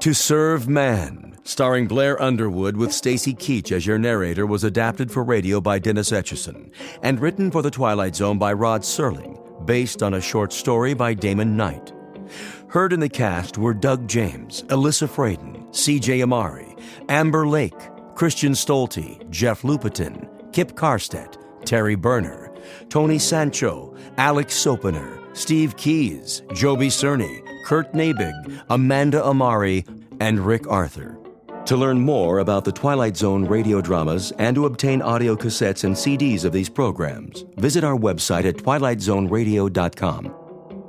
To Serve Man, starring Blair Underwood with Stacy Keach as your narrator, was adapted for radio by Dennis Etchison and written for The Twilight Zone by Rod Serling, based on a short story by Damon Knight. Heard in the cast were Doug James, Alyssa Fraden, C.J. Amari, Amber Lake, Christian Stolte, Jeff Lupetin, Kip Karstedt, Terry Berner, Tony Sancho, Alex Sopener, Steve Keys, Joby Cerny, Kurt Nabig, Amanda Amari, and Rick Arthur. To learn more about the Twilight Zone radio dramas and to obtain audio cassettes and CDs of these programs, visit our website at twilightzoneradio.com.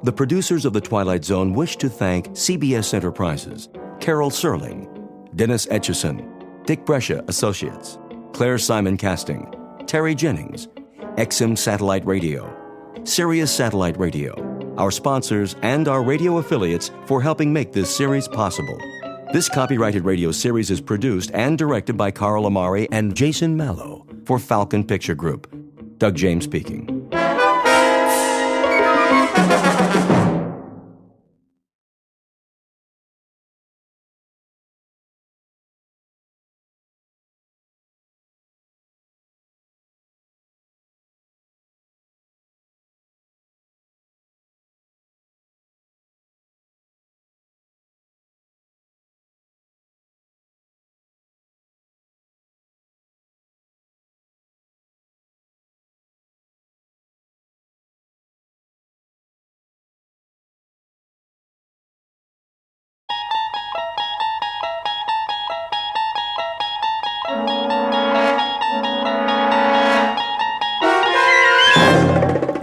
The producers of The Twilight Zone wish to thank CBS Enterprises, Carol Serling, Dennis Etchison, Dick Brescia Associates, Claire Simon Casting, Terry Jennings, XM Satellite Radio, Sirius Satellite Radio, our sponsors, and our radio affiliates for helping make this series possible. This copyrighted radio series is produced and directed by Carl Amari and Jason Mallow for Falcon Picture Group. Doug James speaking.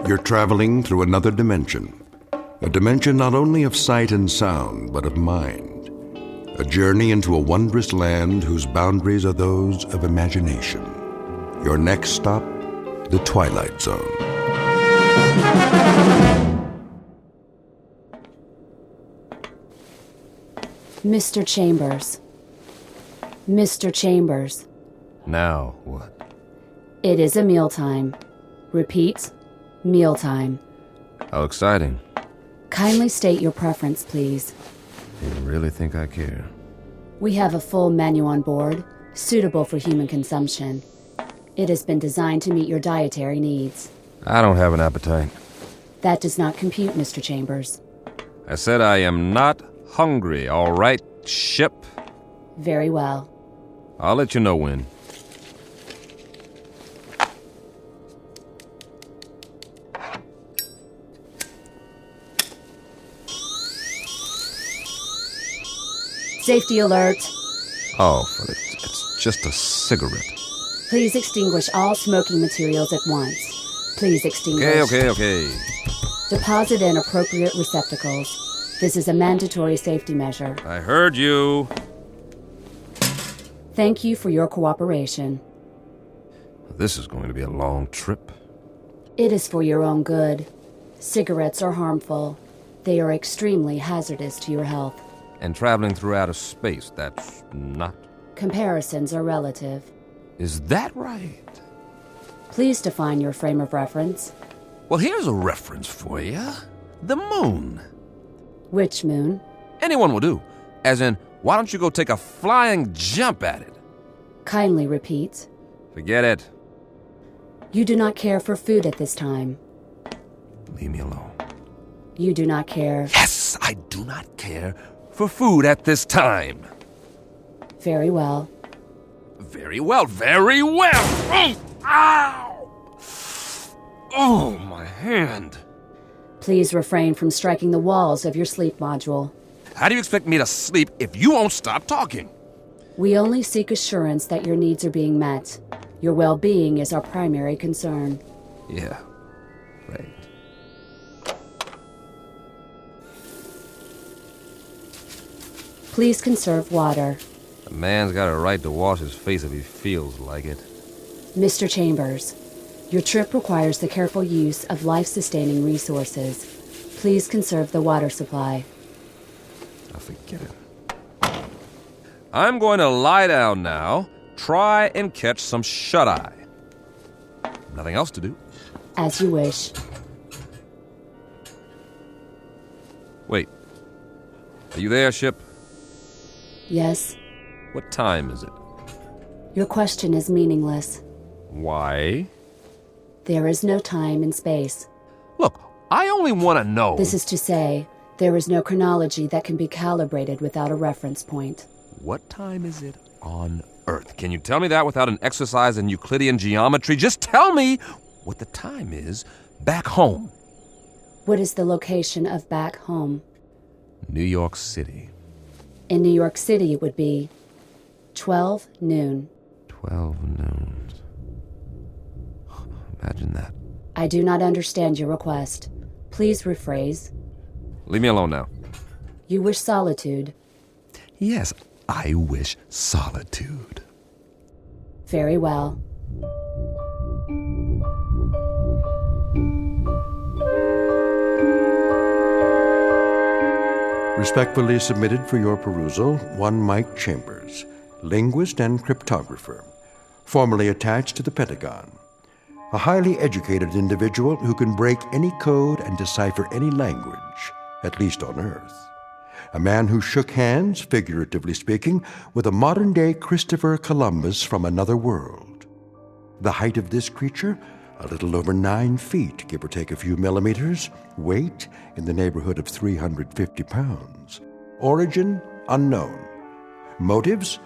You're traveling through another dimension. A dimension not only of sight and sound, but of mind. A journey into a wondrous land whose boundaries are those of imagination. Your next stop, the Twilight Zone. Mr. Chambers. Mr. Chambers. Now what? It is a mealtime. Repeat, mealtime. How exciting. Kindly state your preference, please. You really think I care? We have a full menu on board, suitable for human consumption. It has been designed to meet your dietary needs. I don't have an appetite. That does not compute, Mr. Chambers. I said I am not hungry, all right, ship? Very well. I'll let you know when. Safety alert. Oh, but it's just a cigarette. Please extinguish all smoking materials at once. Please extinguish. Okay. Deposit in appropriate receptacles. This is a mandatory safety measure. I heard you. Thank you for your cooperation. This is going to be a long trip. It is for your own good. Cigarettes are harmful. They are extremely hazardous to your health. And traveling through outer space, that's not. Comparisons are relative. Is that right? Please define your frame of reference. Well, here's a reference for you. The moon. Which moon? Anyone will do. As in, why don't you go take a flying jump at it? Kindly repeat. Forget it. You do not care for food at this time. Leave me alone. You do not care. Yes, I do not care for food at this time. Very well. Very well. Oh, ow! Oh, my hand. Please refrain from striking the walls of your sleep module. How do you expect me to sleep if you won't stop talking? We only seek assurance that your needs are being met. Your well-being is our primary concern. Yeah, right. Please conserve water. A man's got a right to wash his face if he feels like it. Mr. Chambers, your trip requires the careful use of life-sustaining resources. Please conserve the water supply. I forget it. I'm going to lie down now. Try and catch some shut-eye. Nothing else to do. As you wish. Wait. Are you there, ship? Yes? What time is it? Your question is meaningless. Why? There is no time and space. Look, I only want to know. This is to say, there is no chronology that can be calibrated without a reference point. What time is it on Earth? Can you tell me that without an exercise in Euclidean geometry? Just tell me what the time is back home. What is the location of back home? New York City. In New York City, it would be 12 noon. 12 noon. Imagine that. I do not understand your request. Please rephrase. Leave me alone now. You wish solitude. Yes, I wish solitude. Very well. Respectfully submitted for your perusal, one Mike Chambers, linguist and cryptographer, formerly attached to the Pentagon. A highly educated individual who can break any code and decipher any language, at least on Earth. A man who shook hands, figuratively speaking, with a modern-day Christopher Columbus from another world. The height of this creature, a little over 9 feet, give or take a few millimeters. Weight, in the neighborhood of 350 pounds. Origin, unknown. Motives?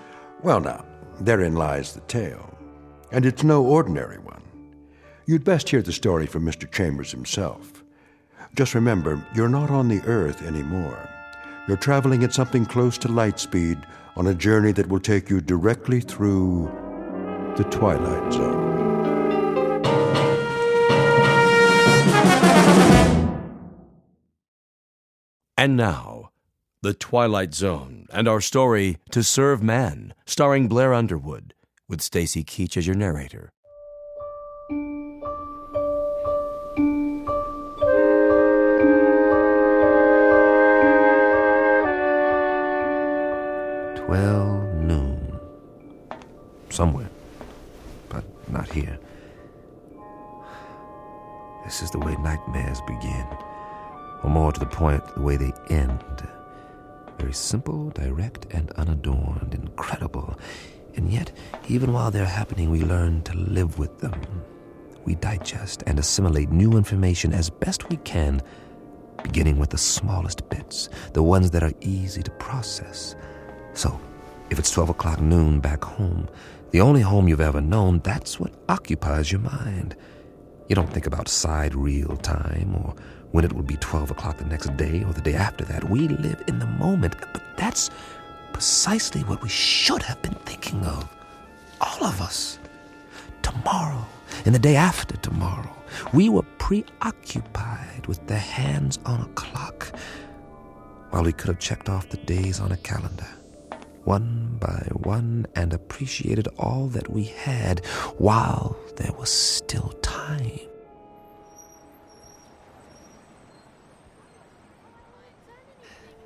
Well now, therein lies the tale. And it's no ordinary one. You'd best hear the story from Mr. Chambers himself. Just remember, you're not on the Earth anymore. You're traveling at something close to light speed on a journey that will take you directly through the Twilight Zone. And now, The Twilight Zone and our story, To Serve Man, starring Blair Underwood, with Stacy Keach as your narrator. Noon. Somewhere, but not here. This is the way nightmares begin, or more to the point, the way they end. Very simple, direct, and unadorned, incredible. And yet, even while they're happening, we learn to live with them. We digest and assimilate new information as best we can, beginning with the smallest bits, the ones that are easy to process. So, if it's 12 o'clock noon back home, the only home you've ever known, that's what occupies your mind. You don't think about sidereal time or when it will be 12 o'clock the next day or the day after that. We live in the moment, but that's precisely what we should have been thinking of. All of us. Tomorrow and the day after tomorrow. We were preoccupied with the hands on a clock while we could have checked off the days on a calendar, one by one, and appreciated all that we had while there was still time.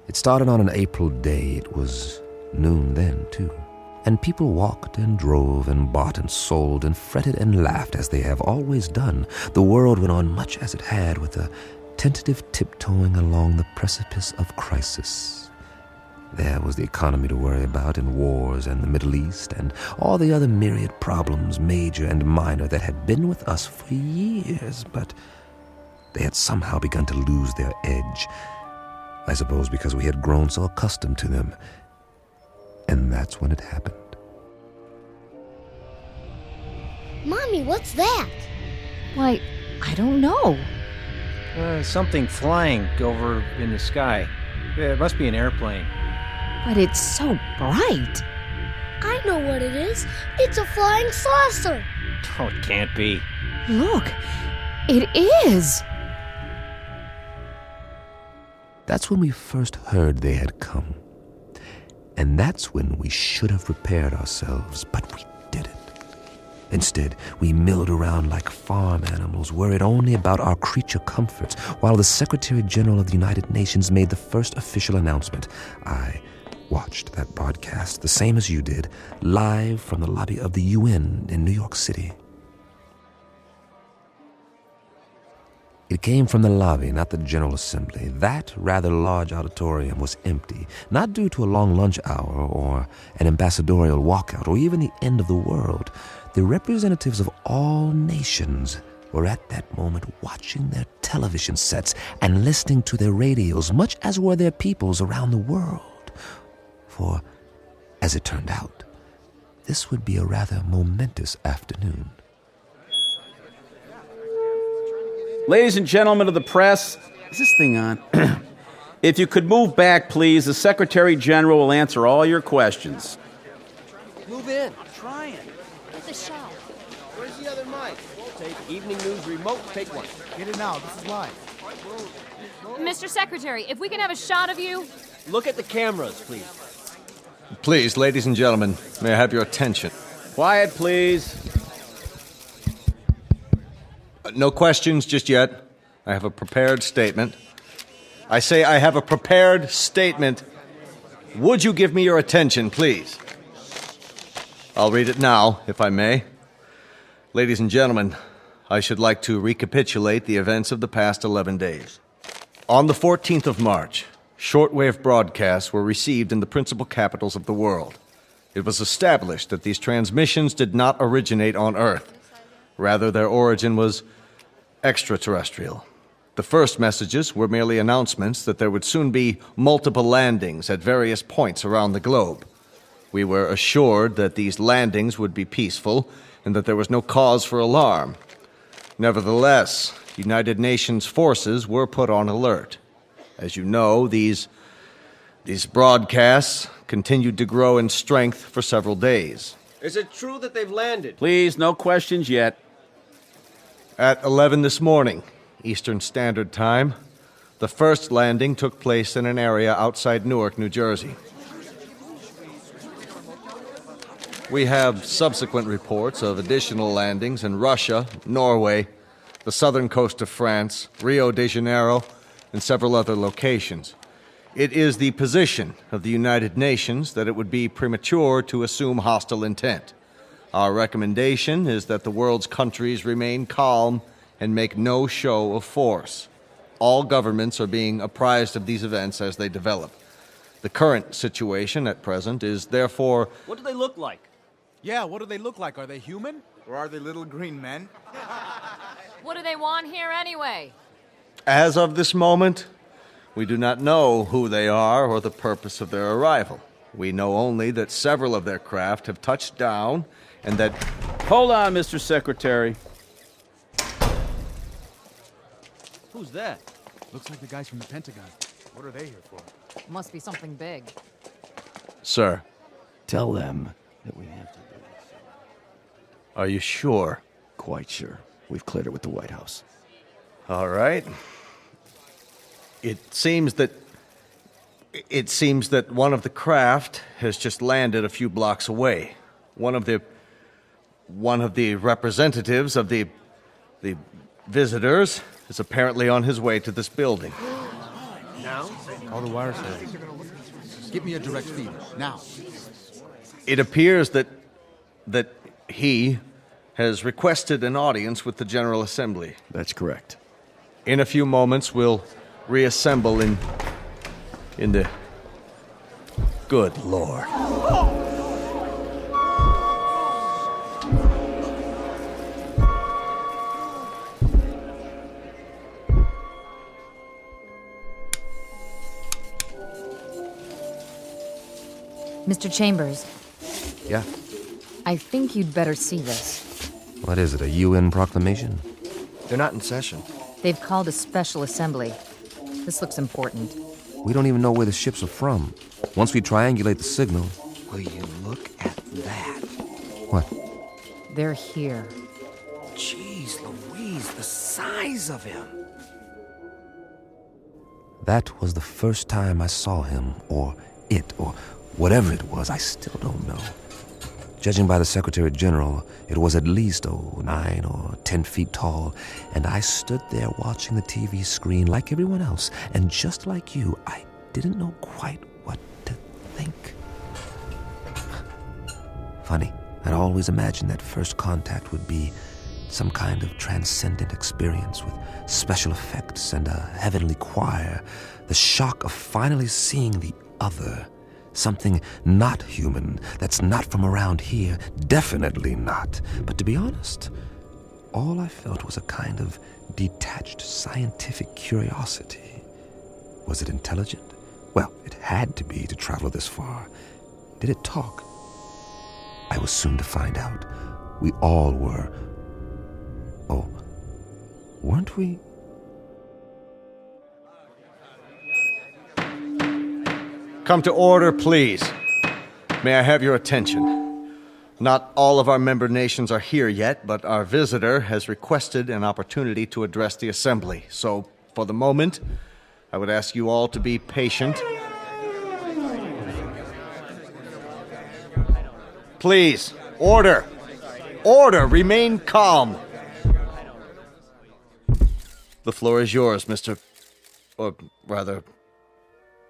It started on an April day. It was noon then, too. And people walked and drove and bought and sold and fretted and laughed as they have always done. The world went on much as it had, with a tentative tiptoeing along the precipice of crisis. There was the economy to worry about, and wars, and the Middle East, and all the other myriad problems, major and minor, that had been with us for years, but they had somehow begun to lose their edge. I suppose because we had grown so accustomed to them. And that's when it happened. Mommy, what's that? Why, I don't know. Something flying over in the sky. It must be an airplane. But it's so bright. I know what it is. It's a flying saucer. Oh, it can't be. Look, it is. That's when we first heard they had come. And that's when we should have prepared ourselves, but we didn't. Instead, we milled around like farm animals, worried only about our creature comforts, while the Secretary General of the United Nations made the first official announcement. I watched that broadcast, the same as you did, live from the lobby of the UN in New York City. It came from the lobby, not the General Assembly. That rather large auditorium was empty, not due to a long lunch hour or an ambassadorial walkout or even the end of the world. The representatives of all nations were at that moment watching their television sets and listening to their radios, much as were their peoples around the world. For, as it turned out, this would be a rather momentous afternoon. Ladies and gentlemen of the press, is this thing on? If you could move back, please, the Secretary General will answer all your questions. Move in. I'm trying. Get the shot. Where's the other mic? Take evening news remote. Take one. Get it now. This is live. Mr. Secretary, if we can have a shot of you. Look at the cameras, please. Please, ladies and gentlemen, may I have your attention? Quiet, please. No questions just yet. I have a prepared statement. I say I have a prepared statement. Would you give me your attention, please? I'll read it now, if I may. Ladies and gentlemen, I should like to recapitulate the events of the past 11 days. On the 14th of March, shortwave broadcasts were received in the principal capitals of the world. It was established that these transmissions did not originate on Earth. Rather, their origin was extraterrestrial. The first messages were merely announcements that there would soon be multiple landings at various points around the globe. We were assured that these landings would be peaceful and that there was no cause for alarm. Nevertheless, United Nations forces were put on alert. As you know, these broadcasts continued to grow in strength for several days. Is it true that they've landed? Please, no questions yet. At 11 this morning, Eastern Standard Time, the first landing took place in an area outside Newark, New Jersey. We have subsequent reports of additional landings in Russia, Norway, the southern coast of France, Rio de Janeiro, and several other locations. It is the position of the United Nations that it would be premature to assume hostile intent. Our recommendation is that the world's countries remain calm and make no show of force. All governments are being apprised of these events as they develop. The current situation at present is therefore... What do they look like? Yeah, what do they look like? Are they human? Or are they little green men? What do they want here anyway? As of this moment, we do not know who they are or the purpose of their arrival. We know only that several of their craft have touched down and that... Hold on, Mr. Secretary. Who's that? Looks like the guys from the Pentagon. What are they here for? Must be something big. Sir, Tell them that we have to do this. are you sure? Quite sure. We've cleared it with the White House. All right. It seems that one of the craft has just landed a few blocks away. One of the representatives of the visitors is apparently on his way to this building. Now? All the wires there. Give me a direct feed, now. It appears that he has requested an audience with the General Assembly. That's correct. In a few moments, we'll reassemble in the... Good Lord. Mr. Chambers, Yeah? I think you'd better see this. What is it, a UN proclamation? They're not in session. They've called a special assembly. This looks important. We don't even know where the ships are from. Once we triangulate the signal... Will you look at that? What? They're here. Jeez Louise, the size of him. That was the first time I saw him, or it, or whatever it was. I still don't know. Judging by the Secretary General, it was at least 9 or 10 feet tall, and I stood there watching the TV screen like everyone else, and just like you, I didn't know quite what to think. Funny, I'd always imagined that first contact would be some kind of transcendent experience with special effects and a heavenly choir. The shock of finally seeing the other. Something not human, that's not from around here. Definitely not. But to be honest, all I felt was a kind of detached scientific curiosity. Was it intelligent? Well, it had to be to travel this far. Did it talk? I was soon to find out. We all were. Oh, weren't we? Come to order, please. May I have your attention? Not all of our member nations are here yet, but our visitor has requested an opportunity to address the assembly. So, for the moment, I would ask you all to be patient. Please, order! Order! Remain calm! The floor is yours, Mr. Or rather...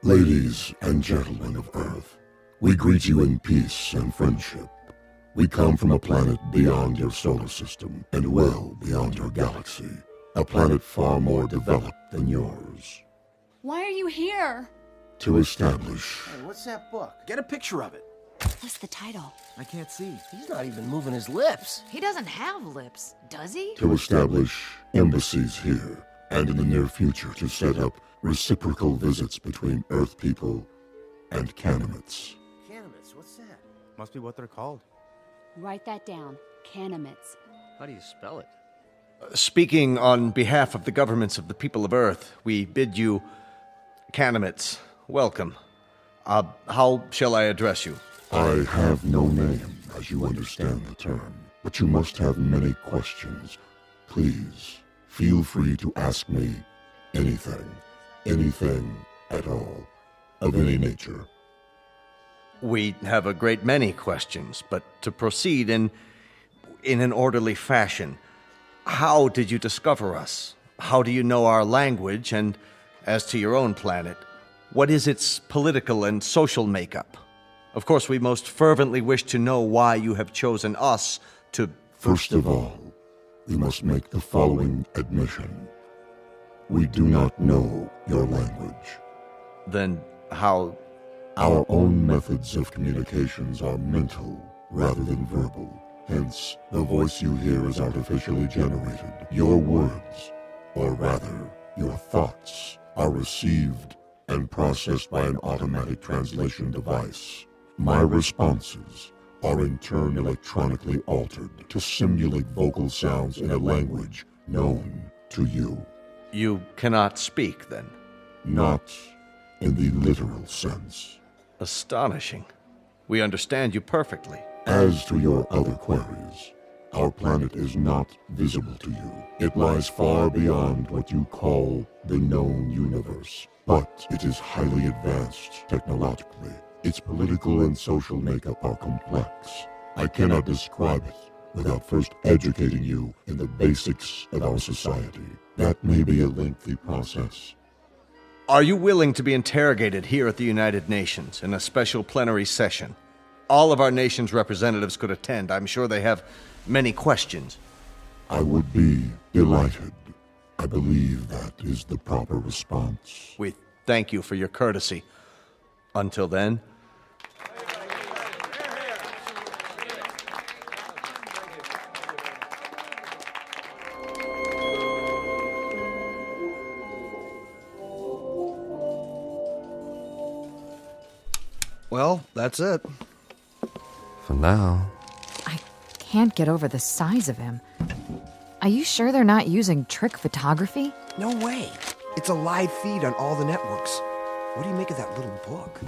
Ladies and gentlemen of Earth, we greet you in peace and friendship. We come from a planet beyond your solar system and well beyond your galaxy. A planet far more developed than yours. Why are you here? To establish... Hey, what's that book? Get a picture of it. What's the title? I can't see. He's not even moving his lips. He doesn't have lips, does he? To establish embassies here, and in the near future to set up reciprocal visits between Earth people and Canimets. Canimets, what's that? Must be what they're called. Write that down. Canimets. How do you spell it? Speaking on behalf of the governments of the people of Earth, we bid you, Canimets, welcome. How shall I address you? I have no name, as you understand the term, but you must have many questions. Please, feel free to ask me anything at all, of any nature. We have a great many questions, but to proceed in an orderly fashion, how did you discover us? How do you know our language? And as to your own planet, what is its political and social makeup? Of course, we most fervently wish to know why you have chosen us to... First of all, we must make the following admission. We do not know your language. Then how... Our own methods of communications are mental rather than verbal. Hence, the voice you hear is artificially generated. Your words, or rather, your thoughts, are received and processed by an automatic translation device. My responses are in turn electronically altered to simulate vocal sounds in a language known to you. You cannot speak, then? Not in the literal sense. Astonishing. We understand you perfectly. As to your other queries, our planet is not visible to you. It lies far beyond what you call the known universe, but it is highly advanced technologically. Its political and social makeup are complex. I cannot describe it without first educating you in the basics of our society. That may be a lengthy process. Are you willing to be interrogated here at the United Nations in a special plenary session? All of our nation's representatives could attend. I'm sure they have many questions. I would be delighted. I believe that is the proper response. We thank you for your courtesy. Until then... Well, that's it. For now. I can't get over the size of him. Are you sure they're not using trick photography? No way. It's a live feed on all the networks. What do you make of that little book?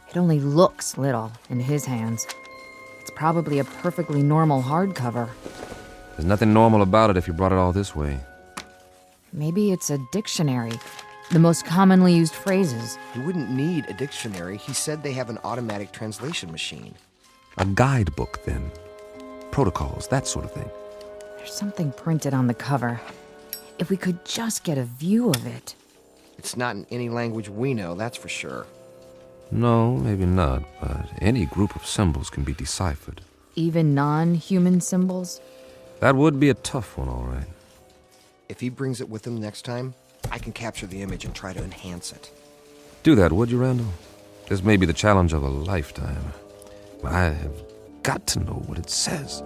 It only looks little in his hands. It's probably a perfectly normal hardcover. There's nothing normal about it if you brought it all this way. Maybe it's a dictionary. The most commonly used phrases. You wouldn't need a dictionary. He said they have an automatic translation machine. A guidebook, then. Protocols, that sort of thing. There's something printed on the cover. If we could just get a view of it. It's not in any language we know, that's for sure. No, maybe not, but any group of symbols can be deciphered. Even non-human symbols? That would be a tough one, all right. If he brings it with him next time, I can capture the image and try to enhance it. Do that, would you, Randall? This may be the challenge of a lifetime. I have got to know what it says.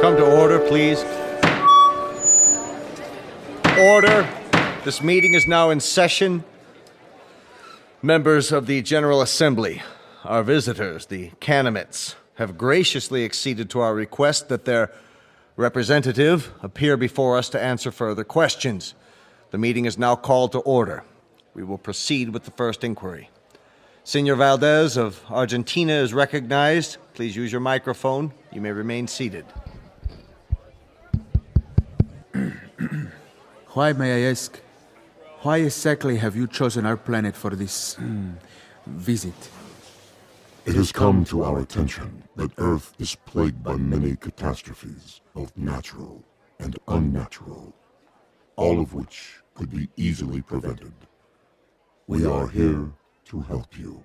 Come to order, please. Order. This meeting is now in session. Members of the General Assembly, our visitors, the Canamites, have graciously acceded to our request that their representative appear before us to answer further questions. The meeting is now called to order. We will proceed with the first inquiry. Senor Valdez of Argentina is recognized. Please use your microphone. You may remain seated. Why, may I ask, why exactly have you chosen our planet for this visit? It has come to our attention that Earth is plagued by many catastrophes, both natural and unnatural, all of which could be easily prevented. We are here to help you.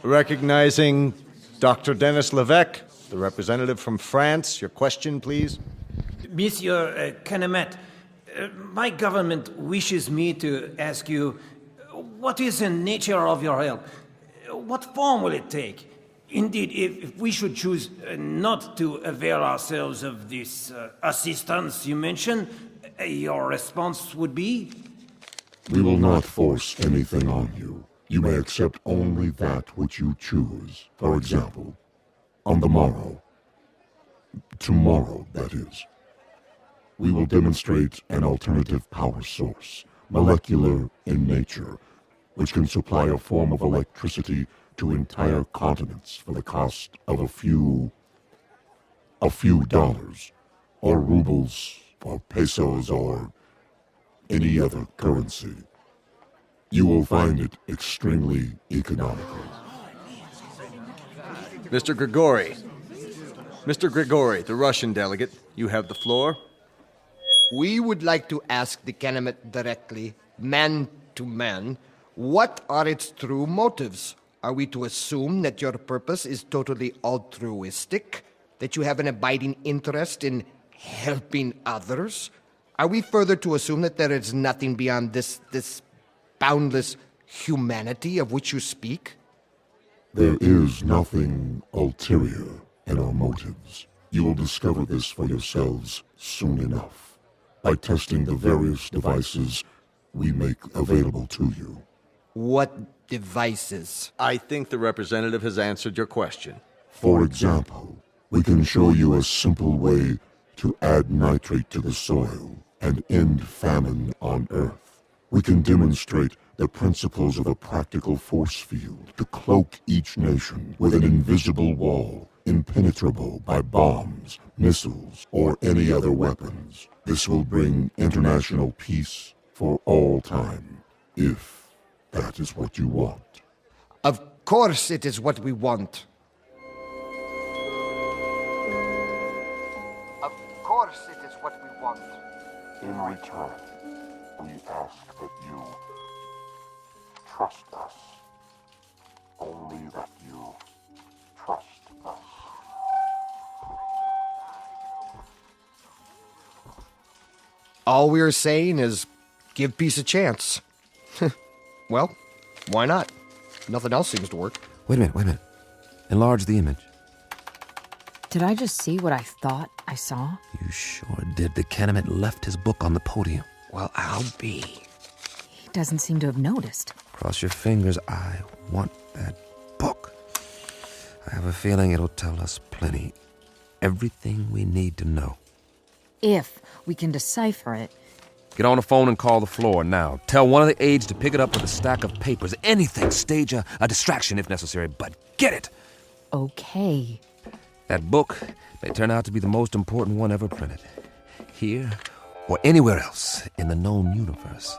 Recognizing Dr. Denis Levesque, the representative from France. Your question, please. Monsieur Canamet, my government wishes me to ask you, what is the nature of your help? What form will it take? Indeed, if we should choose not to avail ourselves of this assistance you mentioned, your response would be? We will not force anything on you. You may accept only that which you choose. For example, on the morrow, tomorrow, that is, we will demonstrate an alternative power source, molecular in nature, which can supply a form of electricity to entire continents for the cost of a few dollars, or rubles, or pesos, or any other currency. You will find it extremely economical. Mr. Grigori. Mr. Grigori, the Russian delegate, you have the floor. We would like to ask the Canamit directly, man to man, what are its true motives? Are we to assume that your purpose is totally altruistic? That you have an abiding interest in helping others? Are we further to assume that there is nothing beyond this boundless humanity of which you speak? There is nothing ulterior in our motives. You will discover this for yourselves soon enough, by testing the various devices we make available to you. What devices? I think the representative has answered your question. For example, we can show you a simple way to add nitrate to the soil and end famine on Earth. We can demonstrate the principles of a practical force field to cloak each nation with an invisible wall, impenetrable by bombs, missiles, or any other weapons. This will bring international peace for all time, if that is what you want. Of course it is what we want. Of course it is what we want. In return, we ask that you trust us. Only that you trust us. All we're saying is give peace a chance. Well, why not? Nothing else seems to work. Wait a minute. Enlarge the image. Did I just see what I thought I saw? You sure did. The Canamit left his book on the podium. Well, I'll be. He doesn't seem to have noticed. Cross your fingers. I want that book. I have a feeling it'll tell us plenty. Everything we need to know. If we can decipher it. Get on the phone and call the floor now. Tell one of the aides to pick it up with a stack of papers. Anything. Stage a distraction if necessary, but get it. Okay. That book may turn out to be the most important one ever printed. Here or anywhere else in the known universe.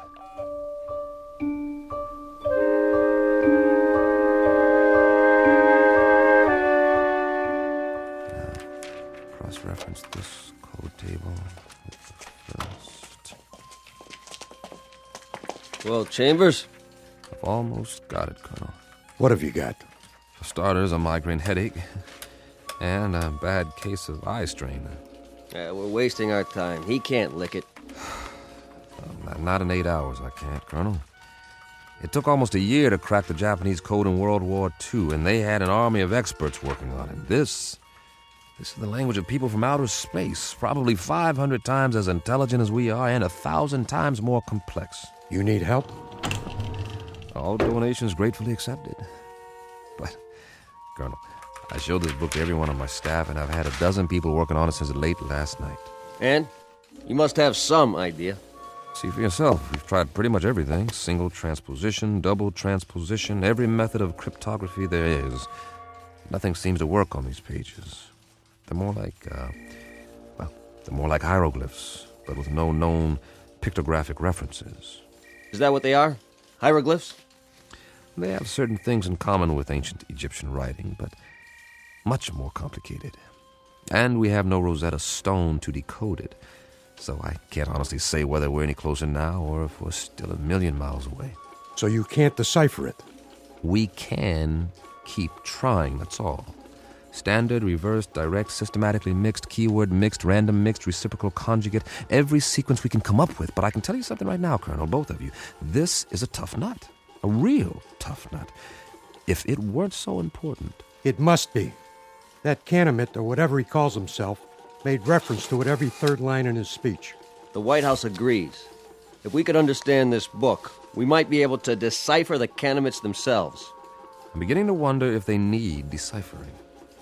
Well, Chambers? I've almost got it, Colonel. What have you got? For starters, a migraine headache and a bad case of eye strain. We're wasting our time. He can't lick it. Not in 8 hours, I can't, Colonel. It took almost a year to crack the Japanese code in World War II, and they had an army of experts working on it. This is the language of people from outer space, probably 500 times as intelligent as we are and 1,000 times more complex. You need help? All donations gratefully accepted. But, Colonel, I showed this book to everyone on my staff, and I've had a dozen people working on it since late last night. And? You must have some idea. See for yourself. We've tried pretty much everything. Single transposition, double transposition, every method of cryptography there is. Nothing seems to work on these pages. They're more like hieroglyphs, but with no known pictographic references. Is that what they are? Hieroglyphs? They have certain things in common with ancient Egyptian writing, but much more complicated. And we have no Rosetta Stone to decode it. So I can't honestly say whether we're any closer now or if we're still a million miles away. So you can't decipher it? We can keep trying, that's all. Standard, reverse, direct, systematically mixed, keyword mixed, random mixed, reciprocal conjugate, every sequence we can come up with. But I can tell you something right now, Colonel, both of you. This is a tough nut. A real tough nut. If it weren't so important... It must be. That Canamet, or whatever he calls himself, made reference to it every third line in his speech. The White House agrees. If we could understand this book, we might be able to decipher the Canamets themselves. I'm beginning to wonder if they need deciphering.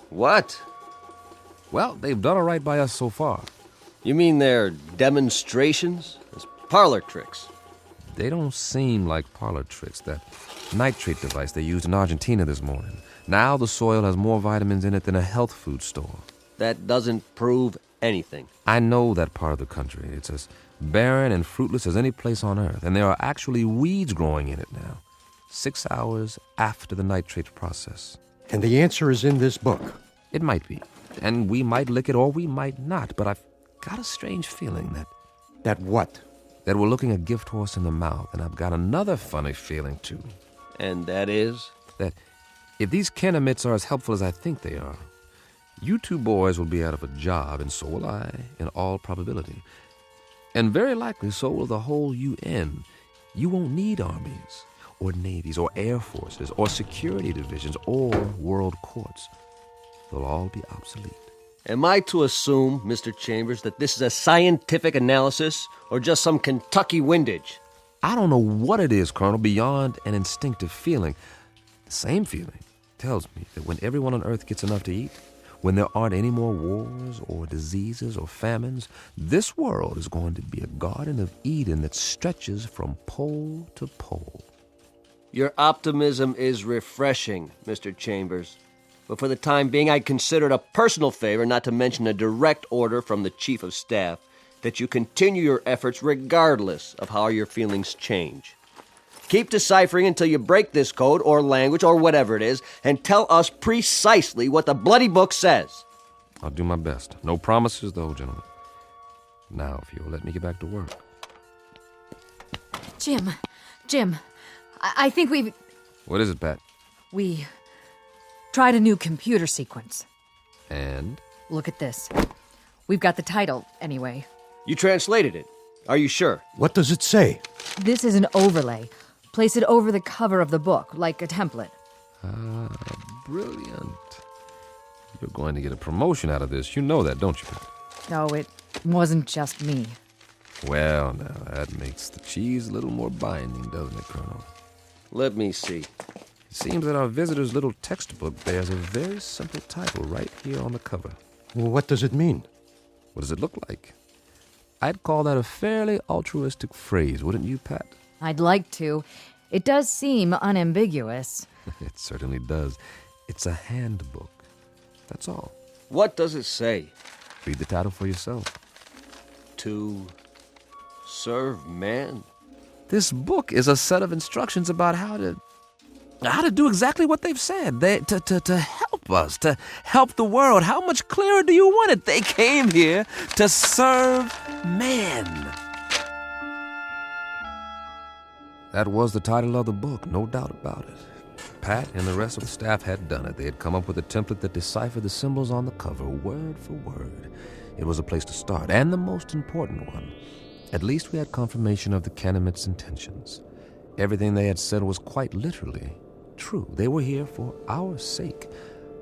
What? Well, they've done all right by us so far. You mean they're demonstrations? As parlor tricks? They don't seem like parlor tricks. That nitrate device they used in Argentina this morning. Now the soil has more vitamins in it than a health food store. That doesn't prove anything. I know that part of the country. It's as barren and fruitless as any place on Earth, and there are actually weeds growing in it now. 6 hours after the nitrate process. And the answer is in this book. It might be. And we might lick it or we might not, but I've got a strange feeling that... That what? That we're looking a gift horse in the mouth, and I've got another funny feeling, too. And that is? That if these Canamets are as helpful as I think they are, you two boys will be out of a job, and so will I, in all probability. And very likely so will the whole UN. You won't need armies, or navies, or air forces, or security divisions, or world courts. They'll all be obsolete. Am I to assume, Mr. Chambers, that this is a scientific analysis, or just some Kentucky windage? I don't know what it is, Colonel, beyond an instinctive feeling. The same feeling tells me that when everyone on Earth gets enough to eat, when there aren't any more wars or diseases or famines, this world is going to be a Garden of Eden that stretches from pole to pole. Your optimism is refreshing, Mr. Chambers. But for the time being, I'd consider it a personal favor, not to mention a direct order from the Chief of Staff, that you continue your efforts regardless of how your feelings change. Keep deciphering until you break this code or language or whatever it is, and tell us precisely what the bloody book says. I'll do my best. No promises, though, gentlemen. Now, if you'll let me get back to work. Jim, I think we've... What is it, Pat? We tried a new computer sequence. And? Look at this. We've got the title, anyway. You translated it. Are you sure? What does it say? This is an overlay. Place it over the cover of the book, like a template. Ah, brilliant. You're going to get a promotion out of this. You know that, don't you, Pat? No, it wasn't just me. Well, now, that makes the cheese a little more binding, doesn't it, Colonel? Let me see. It seems that our visitor's little textbook bears a very simple title right here on the cover. Well, what does it mean? What does it look like? I'd call that a fairly altruistic phrase, wouldn't you, Pat? I'd like to. It does seem unambiguous. It certainly does. It's a handbook. That's all. What does it say? Read the title for yourself. To serve man? This book is a set of instructions about how to do exactly what they've said. To help us, to help the world. How much clearer do you want it? They came here to serve man. That was the title of the book, no doubt about it. Pat and the rest of the staff had done it. They had come up with a template that deciphered the symbols on the cover, word for word. It was a place to start, and the most important one. At least we had confirmation of the Canamit's intentions. Everything they had said was quite literally true. They were here for our sake.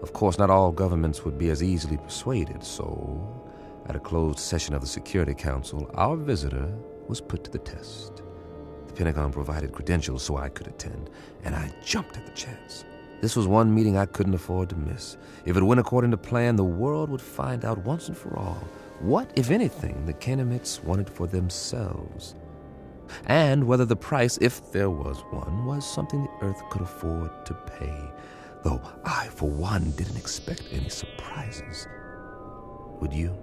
Of course, not all governments would be as easily persuaded, so at a closed session of the Security Council, our visitor was put to the test. The Pentagon provided credentials so I could attend, and I jumped at the chance. This was one meeting I couldn't afford to miss. If it went according to plan, the world would find out once and for all what, if anything, the Canamites wanted for themselves, and whether the price, if there was one, was something the Earth could afford to pay, though I, for one, didn't expect any surprises. Would you?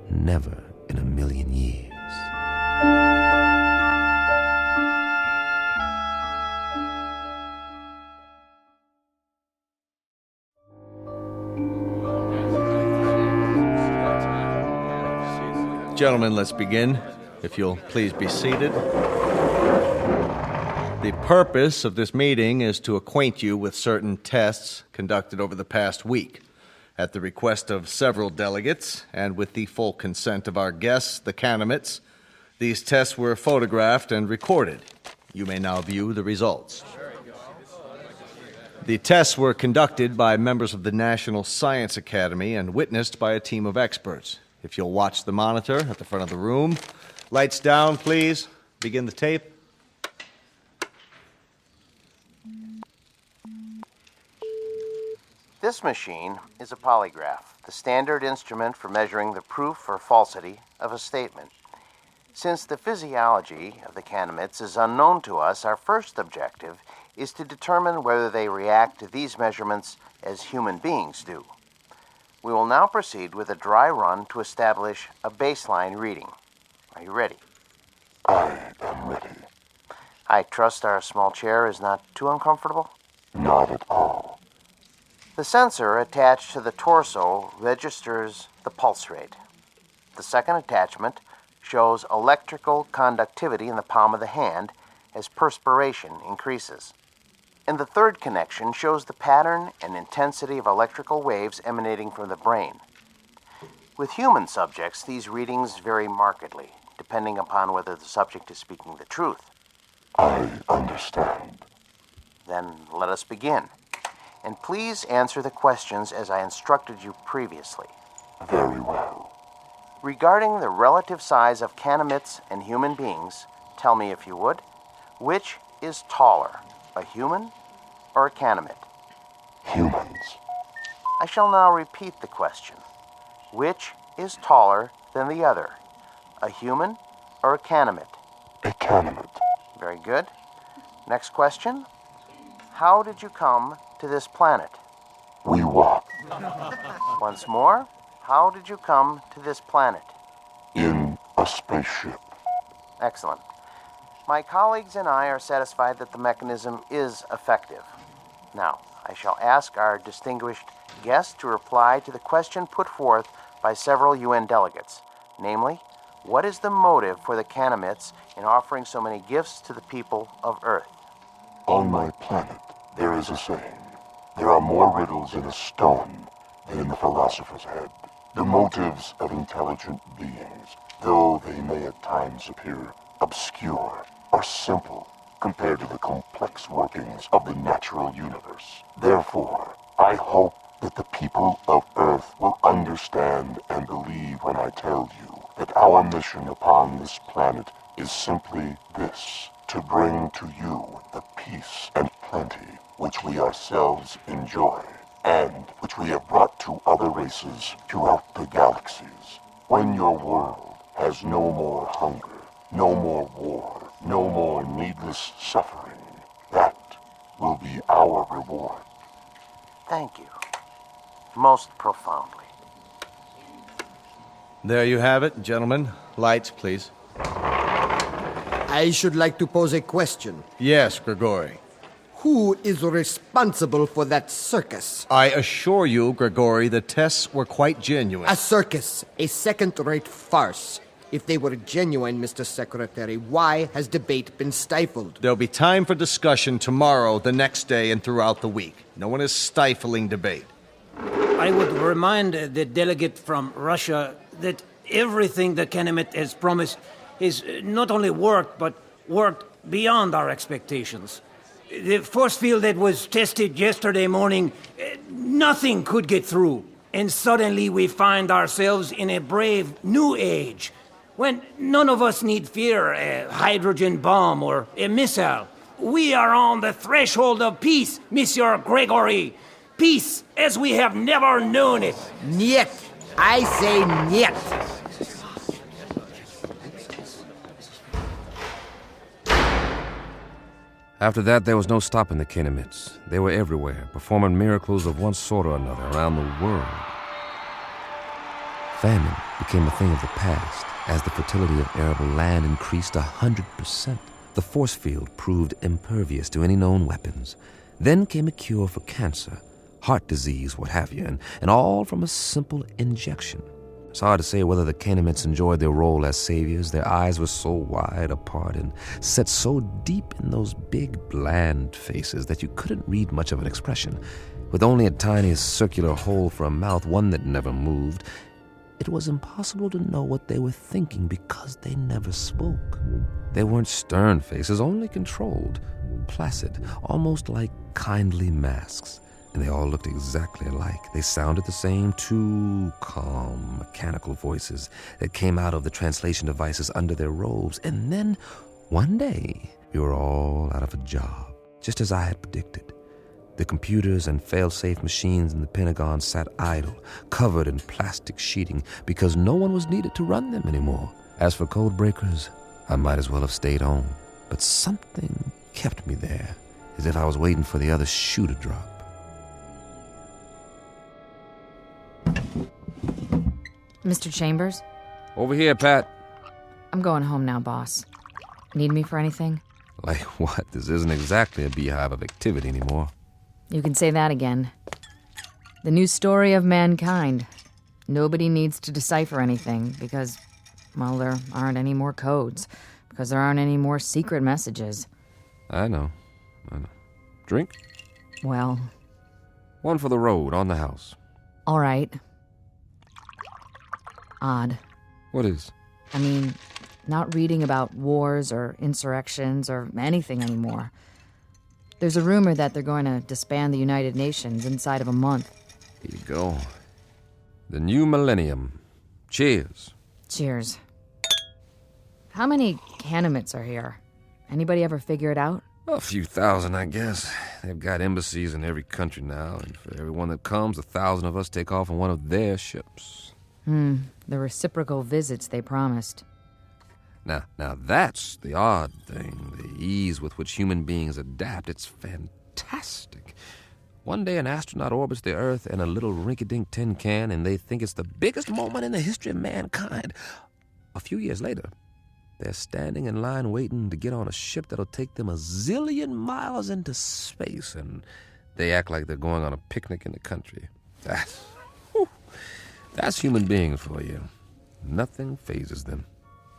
Never in a million years. Gentlemen, let's begin. If you'll please be seated. The purpose of this meeting is to acquaint you with certain tests conducted over the past week. At the request of several delegates, and with the full consent of our guests, the Canamites, these tests were photographed and recorded. You may now view the results. The tests were conducted by members of the National Science Academy and witnessed by a team of experts. If you'll watch the monitor at the front of the room. Lights down, please. Begin the tape. This machine is a polygraph, the standard instrument for measuring the proof or falsity of a statement. Since the physiology of the Canamites is unknown to us, our first objective is to determine whether they react to these measurements as human beings do. We will now proceed with a dry run to establish a baseline reading. Are you ready? I am ready. I trust our small chair is not too uncomfortable? Not at all. The sensor attached to the torso registers the pulse rate. The second attachment shows electrical conductivity in the palm of the hand as perspiration increases. And the third connection shows the pattern and intensity of electrical waves emanating from the brain. With human subjects, these readings vary markedly, depending upon whether the subject is speaking the truth. I understand. Then let us begin. And please answer the questions as I instructed you previously. Very well. Regarding the relative size of Canamites and human beings, tell me if you would, which is taller, a human or a Canamite? Humans. I shall now repeat the question. Which is taller than the other, a human or a Canamite? A Canamite. Very good. Next question. How did you come to this planet? We walk. Once more, how did you come to this planet? In a spaceship. Excellent. My colleagues and I are satisfied that the mechanism is effective. Now, I shall ask our distinguished guest to reply to the question put forth by several UN delegates. Namely, what is the motive for the Canamites in offering so many gifts to the people of Earth? On my planet, there is a saying. There are more riddles in a stone than in the philosopher's head. The motives of intelligent beings, though they may at times appear obscure, are simple compared to the complex workings of the natural universe. Therefore, I hope that the people of Earth will understand and believe when I tell you that our mission upon this planet is simply this: to bring to you the peace and plenty which we ourselves enjoy, and which we have brought to other races throughout the galaxies. When your world has no more hunger, no more war, no more needless suffering, that will be our reward. Thank you. Most profoundly. There you have it, gentlemen. Lights, please. I should like to pose a question. Yes, Grigori. Who is responsible for that circus? I assure you, Grigori, the tests were quite genuine. A circus, a second-rate farce. If they were genuine, Mr. Secretary, why has debate been stifled? There'll be time for discussion tomorrow, the next day, and throughout the week. No one is stifling debate. I would remind the delegate from Russia that everything the Kenemet has promised is not only worked, but worked beyond our expectations. The force field that was tested yesterday morning, nothing could get through. And suddenly we find ourselves in a brave new age, when none of us need fear a hydrogen bomb or a missile. We are on the threshold of peace, Monsieur Gregory. Peace as we have never known it. Niet. I say niet. After that, there was no stopping the Kenemets. They were everywhere, performing miracles of one sort or another around the world. Famine became a thing of the past as the fertility of arable land increased 100%. The force field proved impervious to any known weapons. Then came a cure for cancer, heart disease, what have you, and all from a simple injection. It's hard to say whether the Kenemets enjoyed their role as saviors. Their eyes were so wide apart and set so deep in those big, bland faces that you couldn't read much of an expression. With only a tiny circular hole for a mouth, one that never moved, it was impossible to know what they were thinking because they never spoke. They weren't stern faces, only controlled, placid, almost like kindly masks. And they all looked exactly alike. They sounded the same, two calm, mechanical voices that came out of the translation devices under their robes. And then, one day, we were all out of a job, just as I had predicted. The computers and fail-safe machines in the Pentagon sat idle, covered in plastic sheeting, because no one was needed to run them anymore. As for code breakers, I might as well have stayed home. But something kept me there, as if I was waiting for the other shoe to drop. Mr. Chambers? Over here, Pat. I'm going home now, boss. Need me for anything? Like what? This isn't exactly a beehive of activity anymore. You can say that again. The new story of mankind. Nobody needs to decipher anything because, well, there aren't any more codes. Because there aren't any more secret messages. I know. Drink? Well... One for the road, on the house. All right. Odd. What is? I mean, not reading about wars or insurrections or anything anymore. There's a rumor that they're going to disband the United Nations inside of a month. Here you go. The new millennium. Cheers. Cheers. How many Kenemets are here? Anybody ever figure it out? A few thousand, I guess. They've got embassies in every country now, and for everyone that comes, 1,000 of us take off on one of their ships. The reciprocal visits they promised. Now that's the odd thing, the ease with which human beings adapt. It's fantastic. One day an astronaut orbits the Earth in a little rinky-dink tin can, and they think it's the biggest moment in the history of mankind. A few years later, they're standing in line waiting to get on a ship that'll take them 1 zillion miles into space, and they act like they're going on a picnic in the country. That's human beings for you. Nothing phases them.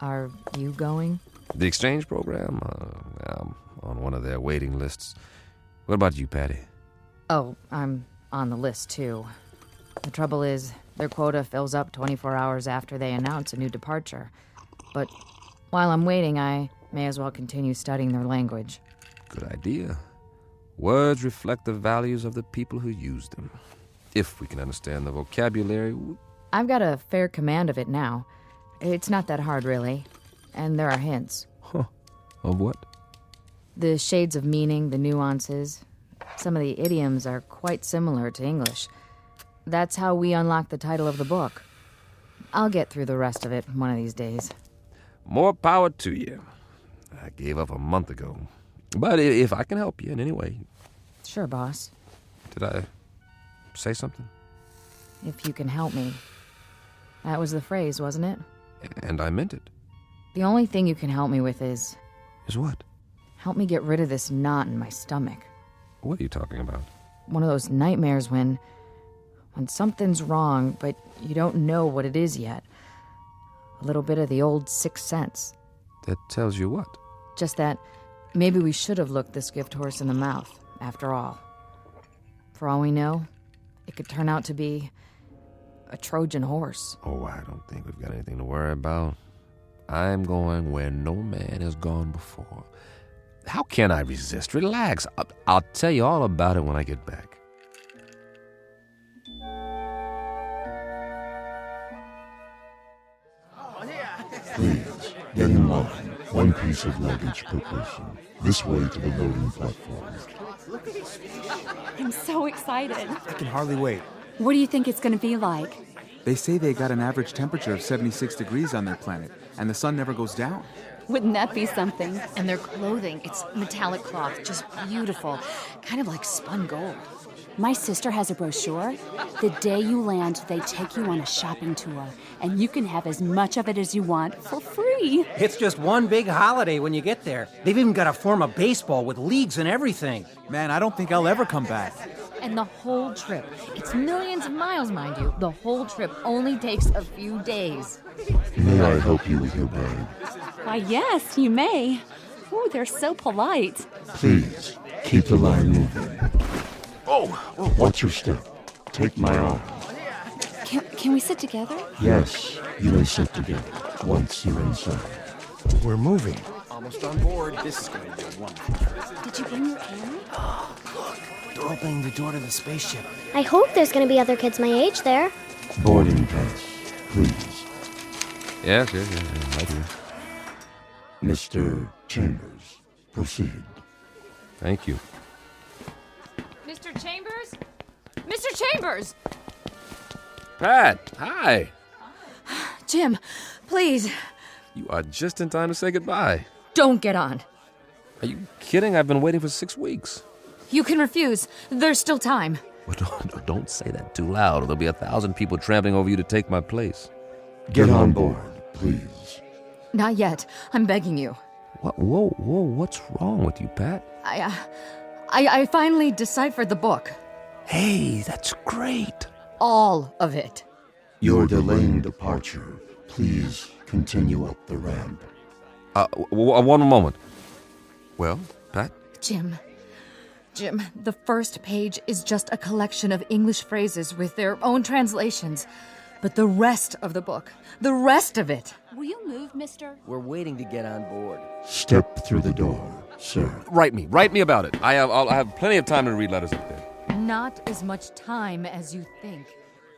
Are you going? The exchange program? I'm on one of their waiting lists. What about you, Patty? Oh, I'm on the list, too. The trouble is, their quota fills up 24 hours after they announce a new departure. But while I'm waiting, I may as well continue studying their language. Good idea. Words reflect the values of the people who use them. If we can understand the vocabulary... I've got a fair command of it now. It's not that hard, really. And there are hints. Huh. Of what? The shades of meaning, the nuances. Some of the idioms are quite similar to English. That's how we unlock the title of the book. I'll get through the rest of it one of these days. More power to you. I gave up a month ago. But if I can help you in any way... Sure, boss. Did I say something? If you can help me. That was the phrase, wasn't it? And I meant it. The only thing you can help me with is... Is what? Help me get rid of this knot in my stomach. What are you talking about? One of those nightmares when something's wrong, but you don't know what it is yet. A little bit of the old sixth sense. That tells you what? Just that maybe we should have looked this gift horse in the mouth, after all. For all we know, it could turn out to be a Trojan horse. Oh, I don't think we've got anything to worry about. I'm going where no man has gone before. How can I resist? Relax. I'll tell you all about it when I get back. Please, get in line. One piece of luggage per person. This way to the loading platform. I'm so excited. I can hardly wait. What do you think it's going to be like? They say they got an average temperature of 76 degrees on their planet, and the sun never goes down. Wouldn't that be something? And their clothing, it's metallic cloth, just beautiful. Kind of like spun gold. My sister has a brochure. The day you land, they take you on a shopping tour, and you can have as much of it as you want for free. It's just one big holiday when you get there. They've even got a form of baseball with leagues and everything. Man, I don't think I'll ever come back. And the whole trip, it's millions of miles, mind you, the whole trip only takes a few days. May I help you with your bag? Why, yes, you may. Ooh, they're so polite. Please, keep the line moving. Watch your step. Take my arm. Can we sit together? Yes, you may sit together once you're inside. We're moving. Almost on board. This is going to be wonderful. Did you bring your camera? They're opening the door to the spaceship. I hope there's going to be other kids my age there. Boarding pass, please. Yes, right here. Mr. Chambers, proceed. Thank you. Mr. Chambers? Mr. Chambers! Pat, hi. Jim, please, You are just in time to say goodbye. don't get on. Are you kidding? I've been waiting for 6 weeks. You can refuse. There's still time. Well, don't say that too loud, or there'll be 1,000 people trampling over you to take my place. Get on board, please. Not yet. I'm begging you. What? Whoa, what's wrong with you, Pat? I finally deciphered the book. Hey, that's great. All of it. You're delaying departure. Please continue up the ramp. One moment. Well, Pat? Jim, the first page is just a collection of English phrases with their own translations. But the rest of the book, the rest of it. Will you move, mister? We're waiting to get on board. Step through the door, sir. Write me about it. I'll have plenty of time to read letters up there. Not as much time as you think.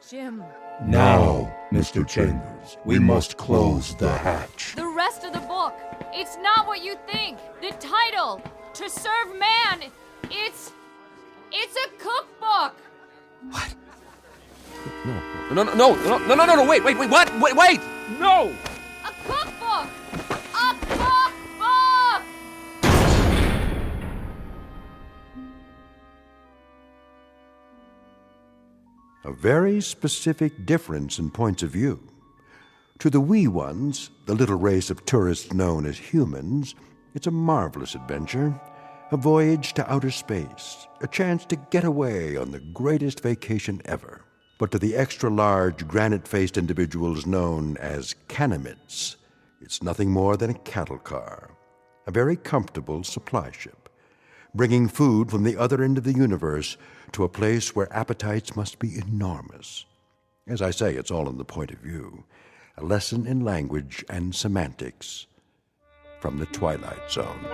Jim. Now, Mr. Chambers, we must close the hatch. The rest of the book. It's not what you think. The title, To Serve Man. It's a cookbook. What? No, wait, what? Wait, no! A cookbook! A cookbook! A very specific difference in points of view. To the wee ones, the little race of tourists known as humans, it's a marvelous adventure, a voyage to outer space, a chance to get away on the greatest vacation ever. But to the extra-large, granite-faced individuals known as Canamites, it's nothing more than a cattle car, a very comfortable supply ship, bringing food from the other end of the universe to a place where appetites must be enormous. As I say, it's all in the point of view, a lesson in language and semantics from the Twilight Zone.